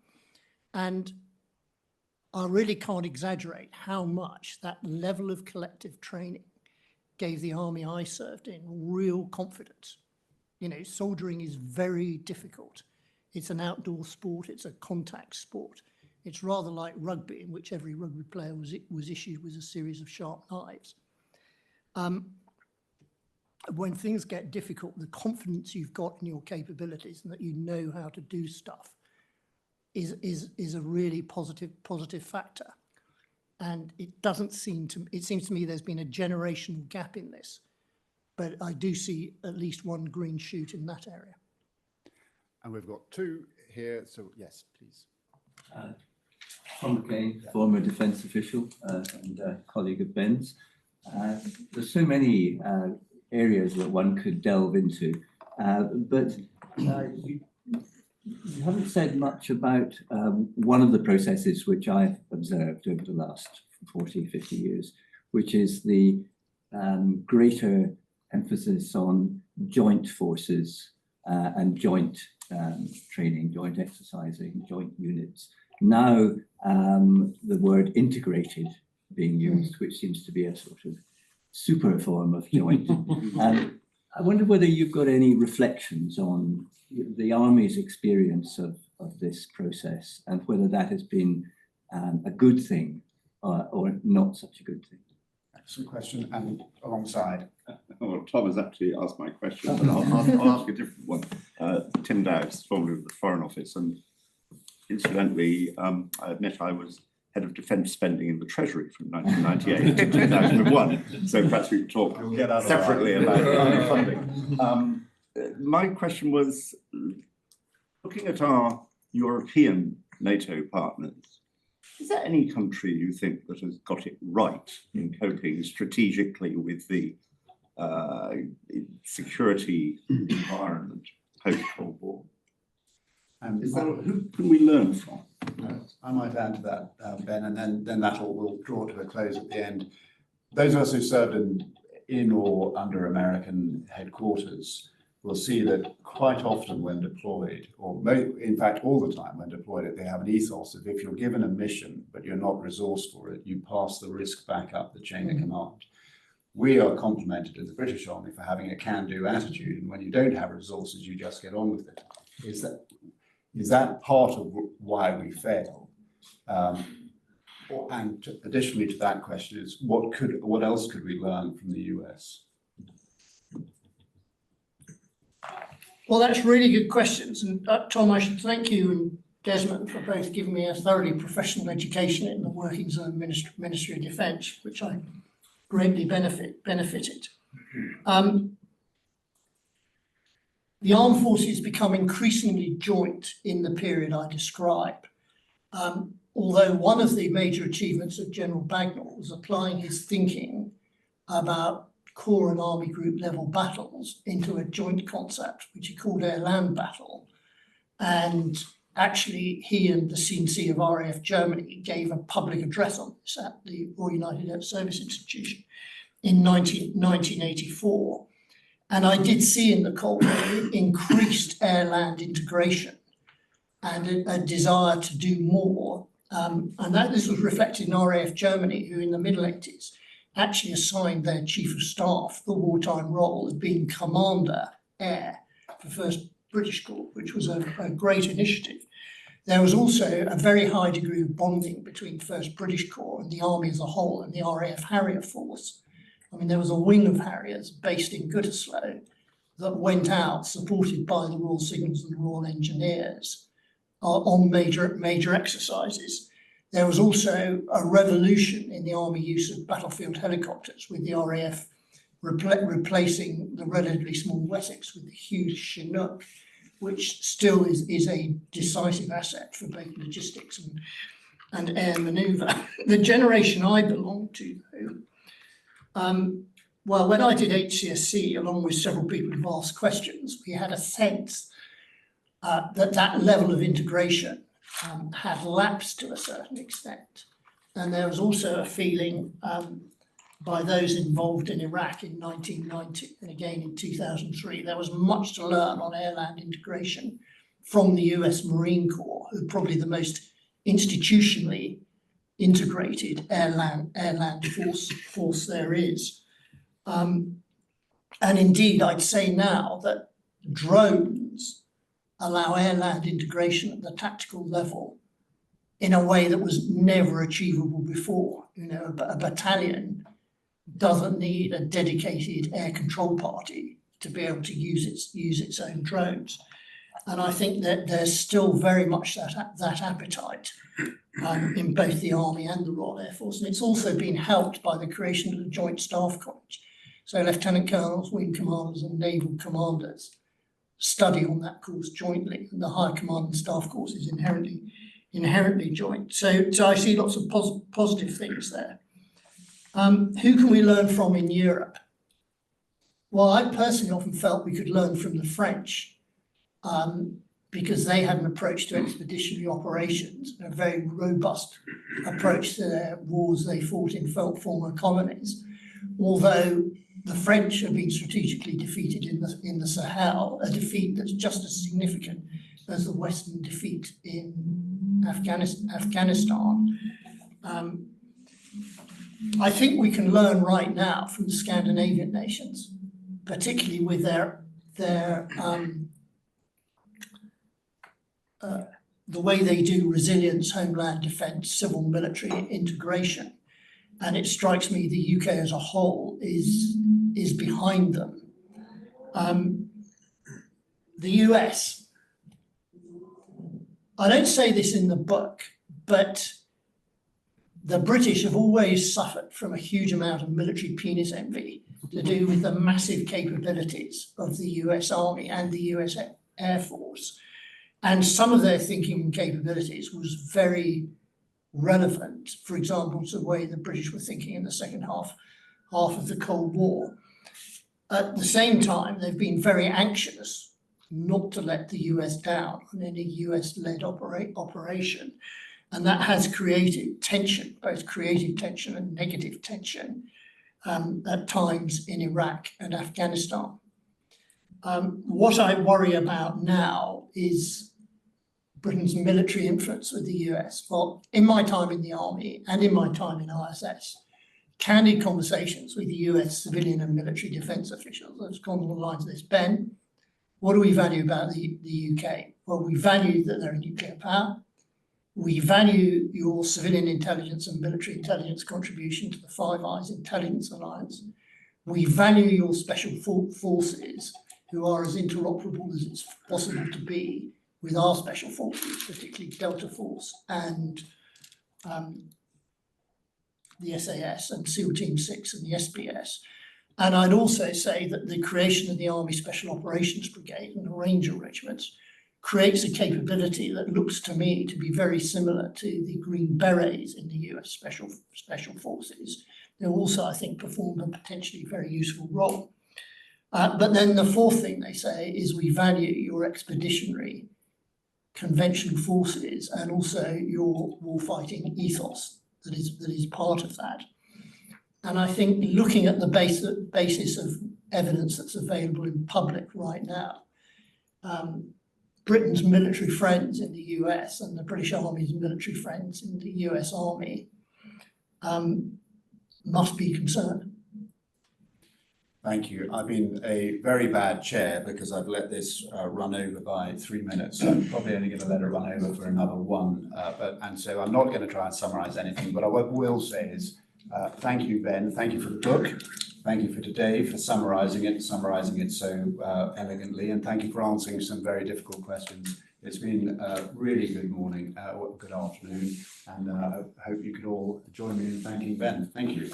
And I really can't exaggerate how much that level of collective training gave the Army I served in real confidence. Soldiering is very difficult. It's an outdoor sport, it's a contact sport. It's rather like rugby, in which every rugby player was issued with a series of sharp knives. when things get difficult, the confidence you've got in your capabilities and that you know how to do stuff is a really positive factor. And it seems to me there's been a generational gap in this, but I do see at least one green shoot in that area. And we've got two here, so yes, please. Tom McCain, former defence official and colleague of Ben's. There's so many areas that one could delve into, but you haven't said much about one of the processes which I've observed over the last 40, 50 years, which is the greater emphasis on joint forces and joint training, joint exercising, joint units. Now the word integrated being used, which seems to be a sort of super form of joint. I wonder whether you've got any reflections on the Army's experience of this process and whether that has been a good thing or not such a good thing. Excellent question, and alongside. Well, Tom has actually asked my question, but I'll ask a different one. Tim Dowds, formerly of the Foreign Office, and incidentally, I admit I was head of defence spending in the Treasury from 1998 to 2001. So perhaps we can talk separately about funding. My question was, looking at our European NATO partners, is there any country you think that has got it right in coping strategically with the security environment post-Cold War? Who can we learn from? I might add to that, Ben, and then that will draw to a close at the end. Those of us who served in or under American headquarters will see that quite often when deployed, or in fact all the time when deployed, they have an ethos of if you're given a mission but you're not resourced for it, you pass the risk back up the chain of command. We are complimented in the British Army for having a can-do attitude, and when you don't have resources, you just get on with it. Is that part of why we fail? And additionally to that question is, what else could we learn from the US? Well, that's really good questions. And Tom, I should thank you and Desmond for both giving me a thoroughly professional education in the workings of the Ministry of Defence, which I greatly benefited. The armed forces become increasingly joint in the period I describe. Although one of the major achievements of General Bagnall was applying his thinking about corps and army group level battles into a joint concept, which he called air-land battle. And actually, he and the CNC of RAF Germany gave a public address on this at the Royal United Air Service Institution in 1984. And I did see in the Cold War increased air-land integration and a desire to do more. And this was reflected in RAF Germany, who in the middle 80s actually assigned their chief of staff the wartime role of being commander air for 1st British Corps, which was a great initiative. There was also a very high degree of bonding between 1st British Corps and the Army as a whole and the RAF Harrier Force. I mean, there was a wing of Harriers based in Gütersloh that went out, supported by the Royal Signals and the Royal Engineers, on major exercises. There was also a revolution in the Army use of battlefield helicopters, with the RAF replacing the relatively small Wessex with the huge Chinook, which still is a decisive asset for both logistics and air manoeuvre. The generation I belong to, though, well, when I did HCSC, along with several people who've asked questions, we had a sense that level of integration had lapsed to a certain extent. And there was also a feeling by those involved in Iraq in 1990 and again in 2003, there was much to learn on air-land integration from the US Marine Corps, who are probably the most institutionally integrated air-land force there is. And indeed, I'd say now that drones allow air-land integration at the tactical level in a way that was never achievable before. You know, a battalion doesn't need a dedicated air control party to be able to use its own drones. And I think that there's still very much that appetite in both the Army and the Royal Air Force. And it's also been helped by the creation of the Joint Staff College. So Lieutenant Colonels, Wing Commanders and Naval Commanders study on that course jointly, and the High Command and Staff course is inherently joint. So I see lots of positive things there. Who can we learn from in Europe? Well, I personally often felt we could learn from the French because they had an approach to expeditionary operations, a very robust approach to their wars they fought in former colonies. Although the French have been strategically defeated in the Sahel, a defeat that's just as significant as the Western defeat in Afghanistan. I think we can learn right now from the Scandinavian nations, particularly with the way they do resilience, homeland defence, civil military integration. And it strikes me the UK as a whole is behind them. The US, I don't say this in the book, but the British have always suffered from a huge amount of military penis envy to do with the massive capabilities of the US Army and the US Air Force. And some of their thinking and capabilities was very relevant, for example, to the way the British were thinking in the second half of the Cold War. At the same time, they've been very anxious not to let the US down on any US-led operation. And that has created tension, both creative tension and negative tension, at times in Iraq and Afghanistan. What I worry about now is Britain's military influence with the US. Well, in my time in the Army and in my time in ISS, candid conversations with the US civilian and military defence officials have gone along the lines of this. Ben, what do we value about the UK? Well, we value that they're a nuclear power. We value your civilian intelligence and military intelligence contribution to the Five Eyes Intelligence Alliance. We value your special forces, who are as interoperable as it's possible to be with our special forces, particularly Delta Force and the SAS and SEAL Team 6 and the SBS. And I'd also say that the creation of the Army Special Operations Brigade and the Ranger Regiments creates a capability that looks to me to be very similar to the Green Berets in the US Special Forces. They also, I think, performed a potentially very useful role. But then the fourth thing they say is we value your expeditionary conventional forces and also your warfighting ethos that is part of that. And I think looking at the basis of evidence that's available in public right now, Britain's military friends in the US and the British Army's military friends in the US Army must be concerned. Thank you. I've been a very bad chair because I've let this run over by 3 minutes. So I'm probably only going to let it run over for another one. And so I'm not going to try and summarize anything, but what I will say is thank you, Ben. Thank you for the book. Thank you for today, for summarizing it so elegantly. And thank you for answering some very difficult questions. It's been a really good morning, good afternoon. And I hope you could all join me in thanking Ben. Thank you.